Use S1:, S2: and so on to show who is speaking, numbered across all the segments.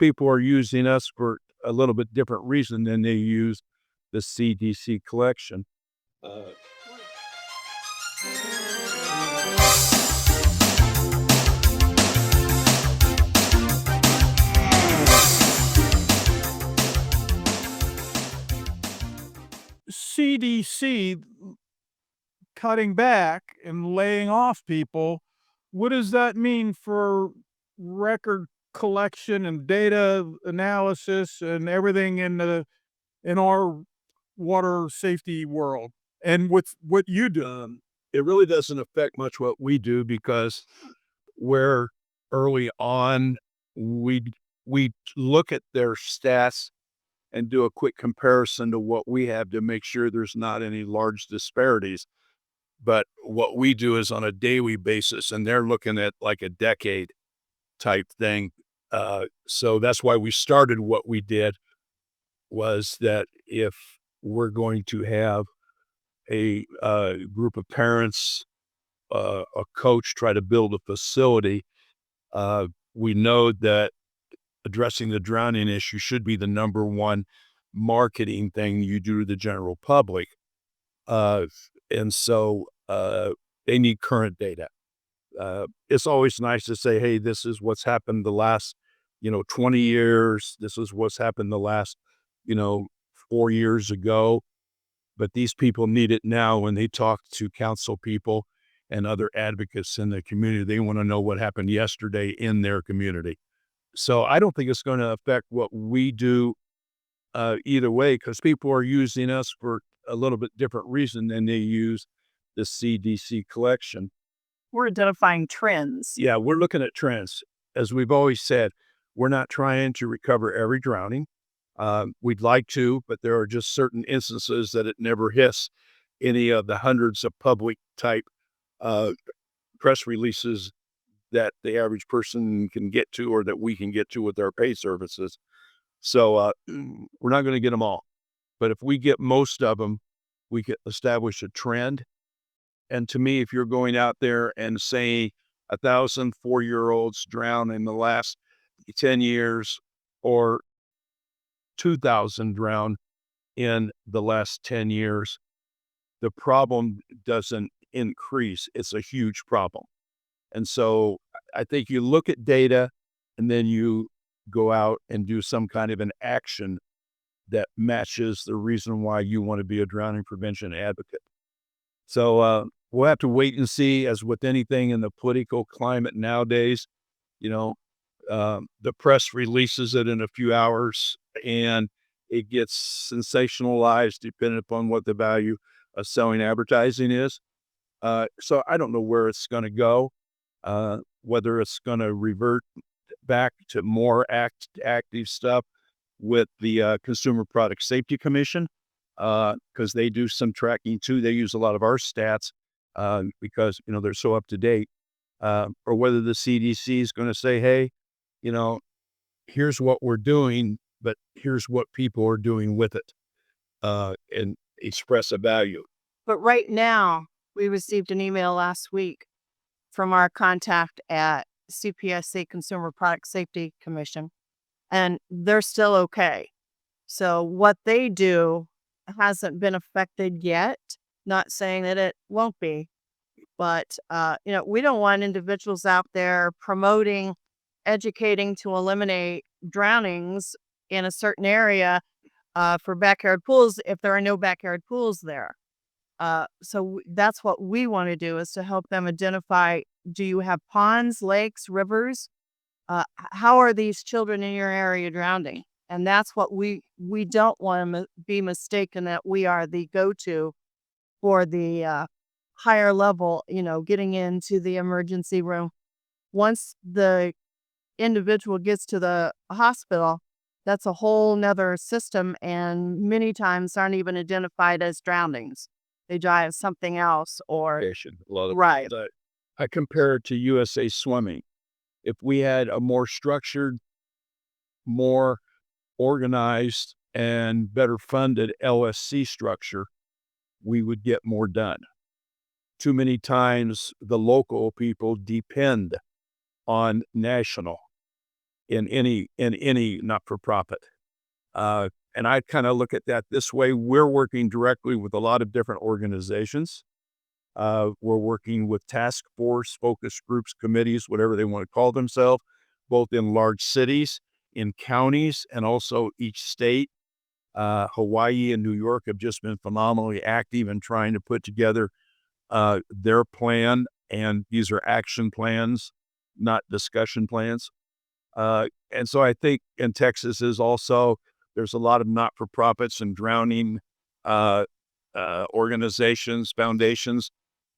S1: people are using us for a little bit different reason than they use the CDC collection. Uh,
S2: CDC cutting back and laying off people, what does that mean for record collection and data analysis and everything in our water safety world and with what you do?
S1: it really doesn't affect much what we do because where early on we we look at their stats and do a quick comparison to what we have to make sure there's not any large disparities. But what we do is on a daily basis, and they're looking at like a decade type thing. So that's why we started what we did was that if we're going to have a group of parents, a coach try to build a facility, uh, we know that addressing the drowning issue should be the number one marketing thing you do to the general public. Uh, and so they need current data. It's always nice to say, hey, this is what's happened the last, 20 years. This is what's happened the last, you know, 4 years ago. But these people need it now when they talk to council people and other advocates in the community. They want to know what happened yesterday in their community. So I don't think it's going to affect what we do either way because people are using us for a little bit different reason than they use the CDC collection.
S3: We're identifying trends.
S1: Yeah, we're looking at trends. As we've always said, we're not trying to recover every drowning. We'd like to, but there are just certain instances that it never hits any of the hundreds of public type uh, press releases that the average person can get to or that we can get to with our pay services. So we're not going to get them all. But if we get most of them, we can establish a trend. And to me, if you're going out there and say 1,000 4-year-olds drown in the last 10 years or 2,000 drown in the last 10 years, the problem doesn't increase. It's a huge problem. And so I think you look at data and then you go out and do some kind of an action that matches the reason why you want to be a drowning prevention advocate. So we'll have to wait and see. As with anything in the political climate nowadays, you know, the press releases it in a few hours and it gets sensationalized depending upon what the value of selling advertising is. So I don't know where it's going to go, whether it's going to revert back to more active stuff with the Consumer Product Safety Commission, because they do some tracking too. They use a lot of our stats because, they're so up to date, or whether the CDC is going to say, hey, you know, here's what we're doing, but here's what people are doing with it, and express a value.
S3: But right now, we received an email last week from our contact at CPSC, Consumer Product Safety Commission, and they're still okay. So what they do hasn't been affected yet. Not saying that it won't be, but we don't want individuals out there promoting, educating to eliminate drownings in a certain area for backyard pools if there are no backyard pools there. So that's what we want to do, is to help them identify, do you have ponds, lakes, rivers? How are these children in your area drowning? And that's what we don't want to be mistaken that we are the go-to for the higher level, getting into the emergency room. Once the individual gets to the hospital, that's a whole nother system, and many times aren't even identified as drownings. They die of something else or
S1: A lot of
S3: right.
S1: I compare it to USA Swimming. If we had a more structured, more organized, and better funded LSC structure, we would get more done. Too many times the local people depend on national. in any not-for-profit. And I kind of look at that this way. We're working directly with a lot of different organizations. We're working with task force, focus groups, committees, whatever they want to call themselves, both in large cities, in counties, and also each state. Hawaii and New York have just been phenomenally active in trying to put together their plan, and these are action plans, not discussion plans. And so I think in Texas is also, there's a lot of not-for-profits and drowning organizations, foundations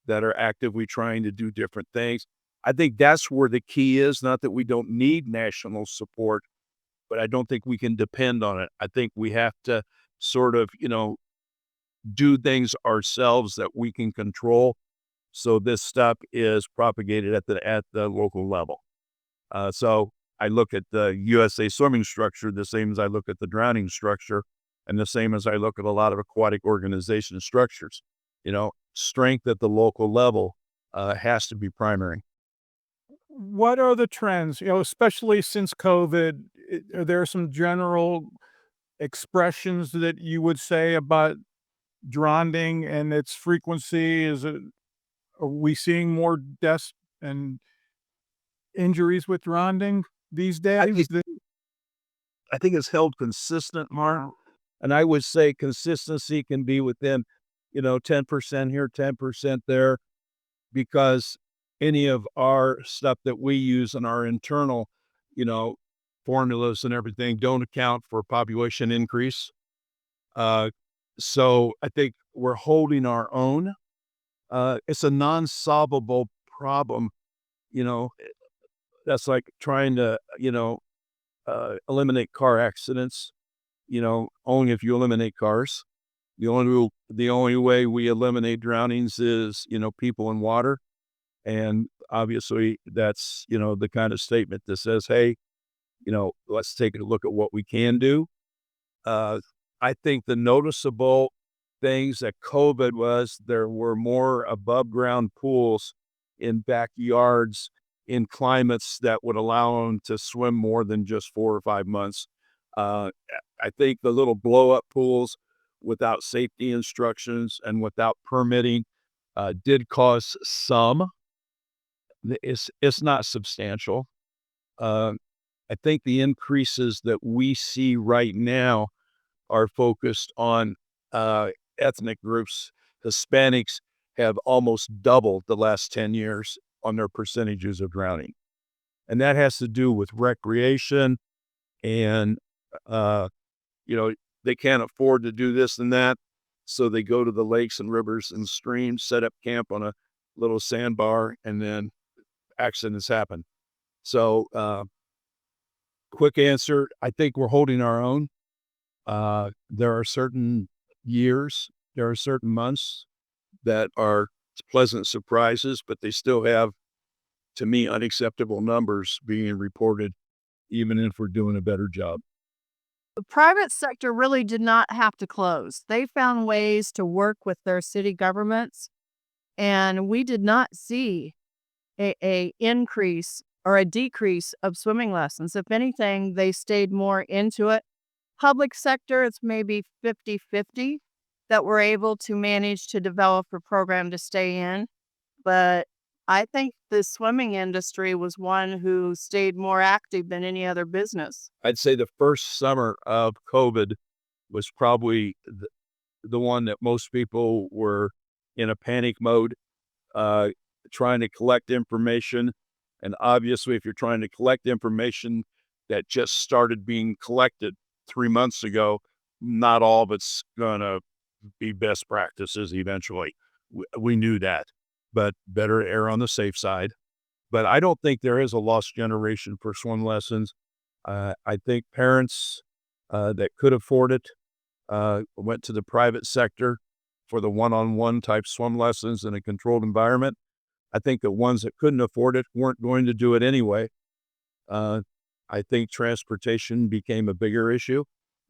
S1: that are actively trying to do different things. I think that's where the key is, not that we don't need national support, but I don't think we can depend on it. I think we have to sort of, do things ourselves that we can control. So this stuff is propagated at the local level. So I look at the USA swimming structure the same as I look at the drowning structure, and the same as I look at a lot of aquatic organization structures. Strength at the local level has to be primary.
S2: What are the trends, especially since COVID? Are there some general expressions that you would say about drowning and its frequency? Are we seeing more deaths and injuries with drowning these
S1: I
S2: days?
S1: think I think it's held consistent, Mark. And I would say consistency can be within, 10% here, 10% there, because any of our stuff that we use in our internal, you know, formulas and everything don't account for population increase. Uh, so I think we're holding our own. It's a non-solvable problem, you know, that's like trying to, eliminate car accidents, only if you eliminate cars. The only way we eliminate drownings is, people in water. And obviously that's, the kind of statement that says, hey, let's take a look at what we can do. Uh, I think the noticeable things that COVID was, there were more above ground pools in backyards in climates that would allow them to swim more than just 4 or 5 months. Uh, I think the little blow up pools without safety instructions and without permitting did cause some. It's not substantial. Uh, I think the increases that we see right now are focused on uh, ethnic groups. Hispanics have almost doubled the last 10 years on their percentages of drowning. And that has to do with recreation and, uh, you know, they can't afford to do this and that. So they go to the lakes and rivers and streams, set up camp on a little sandbar, and then accidents happen. So, quick answer, I think we're holding our own. There are certain years, there are certain months that are pleasant surprises, but they still have, to me, unacceptable numbers being reported, even if we're doing a better job.
S3: The private sector really did not have to close. They found ways to work with their city governments, and we did not see a increase or a decrease of swimming lessons. If anything, they stayed more into it. Public sector, it's maybe 50-50 that we're able to manage to develop a program to stay in. But I think the swimming industry was one who stayed more active than any other business.
S1: I'd say the first summer of COVID was probably the one that most people were in a panic mode, uh, trying to collect information. And obviously, if you're trying to collect information that just started being collected 3 months ago, not all of it's going to be best practices eventually. We knew that, but better err on the safe side. But I don't think there is a lost generation for swim lessons. I think parents that could afford it went to the private sector for the one-on-one type swim lessons in a controlled environment. I think the ones that couldn't afford it weren't going to do it anyway. Uh, I think transportation became a bigger issue.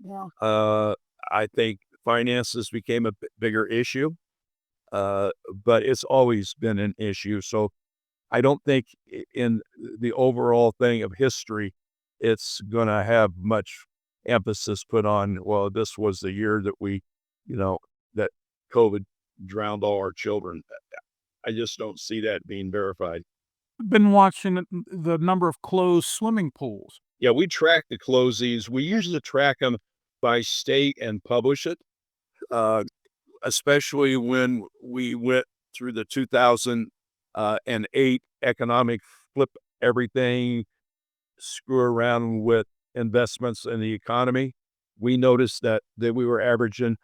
S3: Yeah.
S1: I think finances became a bigger issue, but it's always been an issue. So I don't think in the overall thing of history, it's going to have much emphasis put on, well, this was the year that that COVID drowned all our children. I just don't see that being verified.
S2: I've been watching the number of closed swimming pools.
S1: Yeah, we track the closings. We usually track them by state and publish it, uh, especially when we went through the 2008 economic flip everything, screw around with investments in the economy. We noticed that we were averaging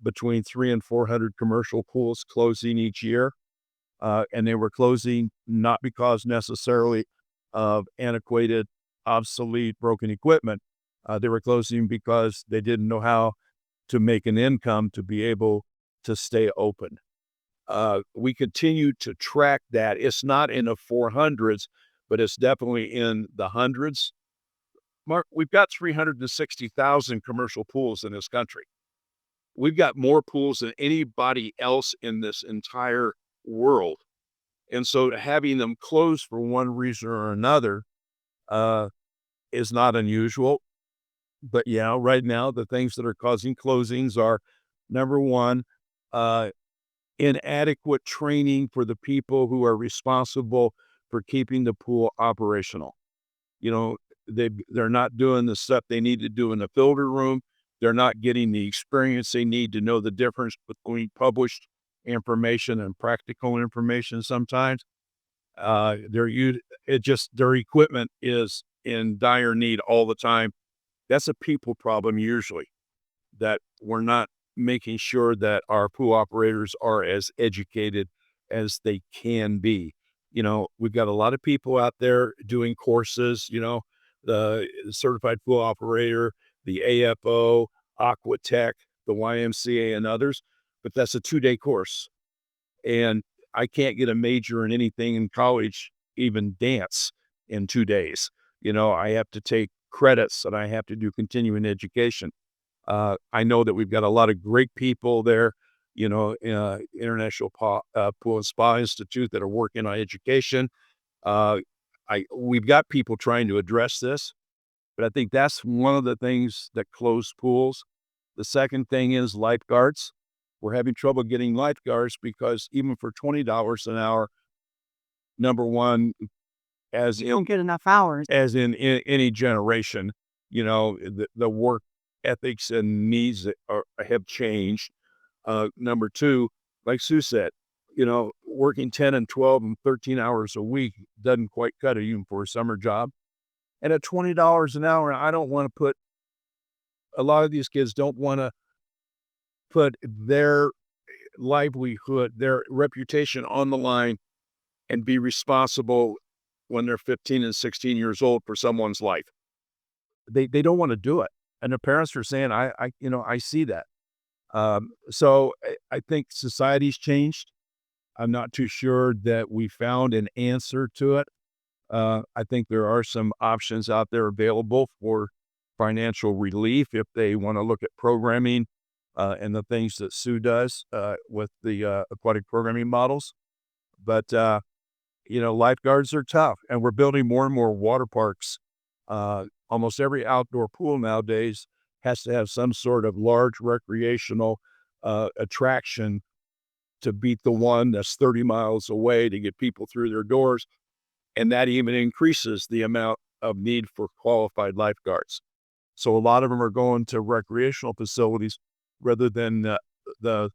S1: between 300 and 400 commercial pools closing each year. And they were closing not because necessarily of antiquated, obsolete, broken equipment. They were closing because they didn't know how to make an income to be able to stay open. We continue to track that. It's not in the 400s, but it's definitely in the hundreds. Mark, we've got 360,000 commercial pools in this country. We've got more pools than anybody else in this entire world. And so having them closed for one reason or another uh, is not unusual. But yeah, right now, the things that are causing closings are number one, uh, inadequate training for the people who are responsible for keeping the pool operational. You know, they're not doing the stuff they need to do in the filter room. They're not getting the experience they need to know the difference between published information and practical information sometimes. Their equipment is in dire need all the time. That's a people problem usually, that we're not making sure that our pool operators are as educated as they can be. We've got a lot of people out there doing courses, the certified pool operator, the AFO, Aquatech, the YMCA, and others, but that's a 2-day course. And I can't get a major in anything in college, even dance, in 2 days. I have to take credits and I have to do continuing education. I know that we've got a lot of great people there, International Pool and Spa Institute that are working on education. Uh, we've got people trying to address this, but I think that's one of the things that close pools. The second thing is lifeguards. We're having trouble getting lifeguards because even for $20 an hour, number one, as
S3: You don't get enough hours.
S1: as in any generation, the work ethics and needs have changed. Number two, like Sue said, working 10 and 12 and 13 hours a week doesn't quite cut it even for a summer job. And at $20 an hour, I don't want to a lot of these kids don't want to put their livelihood, their reputation on the line and be responsible when they're 15 and 16 years old for someone's life. They don't want to do it. And the parents are saying, I see that. So I think society's changed. I'm not too sure that we found an answer to it. I think there are some options out there available for financial relief if they want to look at programming and the things that Sue does with the aquatic programming models. But, lifeguards are tough, and we're building more and more water parks. Almost every outdoor pool nowadays has to have some sort of large recreational attraction to beat the one that's 30 miles away to get people through their doors. And that even increases the amount of need for qualified lifeguards. So a lot of them are going to recreational facilities rather than the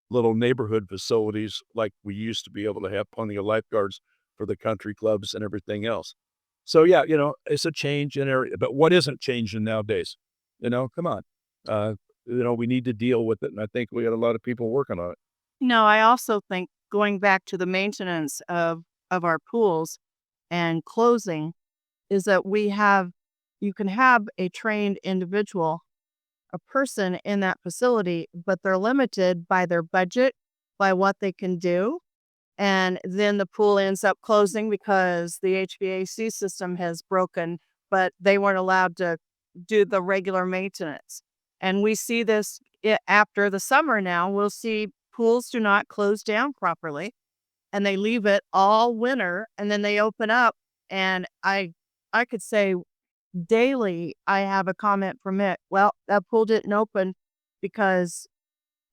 S1: little neighborhood facilities like we used to be able to have plenty of lifeguards for the country clubs and everything else. So yeah, it's a change in area, but what isn't changing nowadays? Come on. We need to deal with it. And I think we got a lot of people working on it.
S3: No, I also think going back to the maintenance of our pools and closing is that you can have a trained individual, a person in that facility, but they're limited by their budget, by what they can do. And then the pool ends up closing because the HVAC system has broken, but they weren't allowed to do the regular maintenance. And we see this after the summer now. We'll see pools do not close down properly and they leave it all winter and then they open up. And I could say daily I have a comment from Mick. Well, that pool didn't open because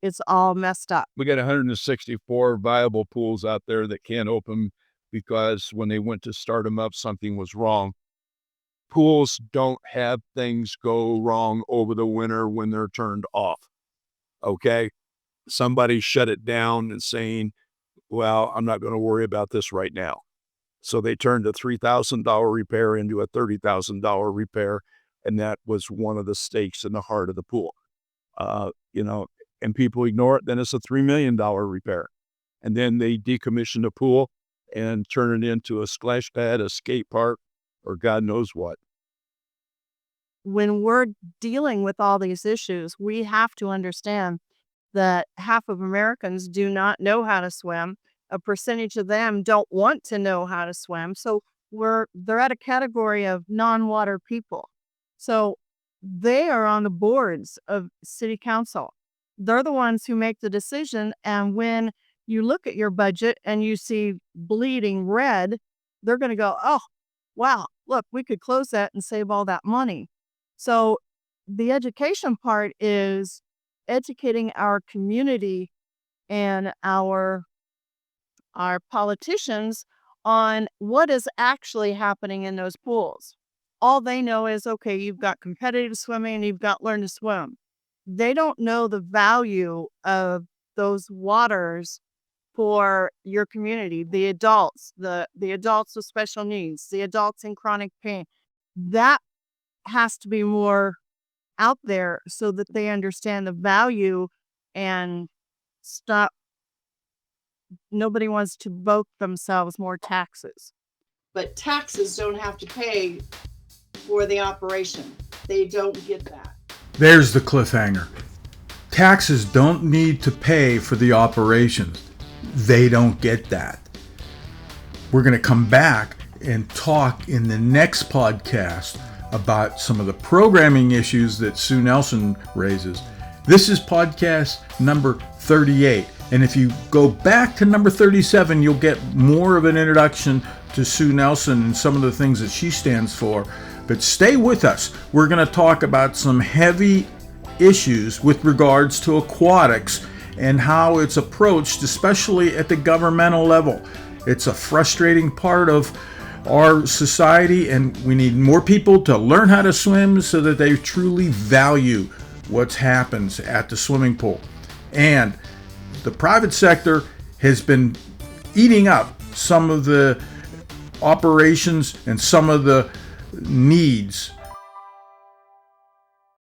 S3: it's all messed up.
S1: We got 164 viable pools out there that can't open because when they went to start them up, something was wrong. Pools don't have things go wrong over the winter when they're turned off. Okay. Somebody shut it down and saying, well, I'm not going to worry about this right now. So they turned a $3,000 repair into a $30,000 repair. And that was one of the stakes in the heart of the pool. And people ignore it. Then it's a $3 million repair. And then they decommission the pool and turn it into a splash pad, a skate park, or God knows what.
S3: When we're dealing with all these issues, we have to understand that half of Americans do not know how to swim. A percentage of them don't want to know how to swim. So they're at a category of non-water people. So they are on the boards of city council. They're the ones who make the decision. And when you look at your budget and you see bleeding red, they're going to go, oh, wow, look, we could close that and save all that money. So the education part is educating our community and our politicians on what is actually happening in those pools. All they know is, okay, you've got competitive swimming and you've got learn to swim. They don't know the value of those waters for your community, the adults, the adults with special needs, the adults in chronic pain. That has to be more out there so that they understand the value and stop. Nobody wants to vote themselves more taxes. But taxes don't have to pay for the operation. They don't get that.
S2: There's the cliffhanger. Taxes don't need to pay for the operations. They don't get that. We're going to come back and talk in the next podcast about some of the programming issues that Sue Nelson raises. This is podcast number 38. And if you go back to number 37, you'll get more of an introduction to Sue Nelson and some of the things that she stands for. But stay with us. We're going to talk about some heavy issues with regards to aquatics and how it's approached, especially at the governmental level. It's a frustrating part of our society, and we need more people to learn how to swim so that they truly value what happens at the swimming pool. And the private sector has been eating up some of the operations and some of the needs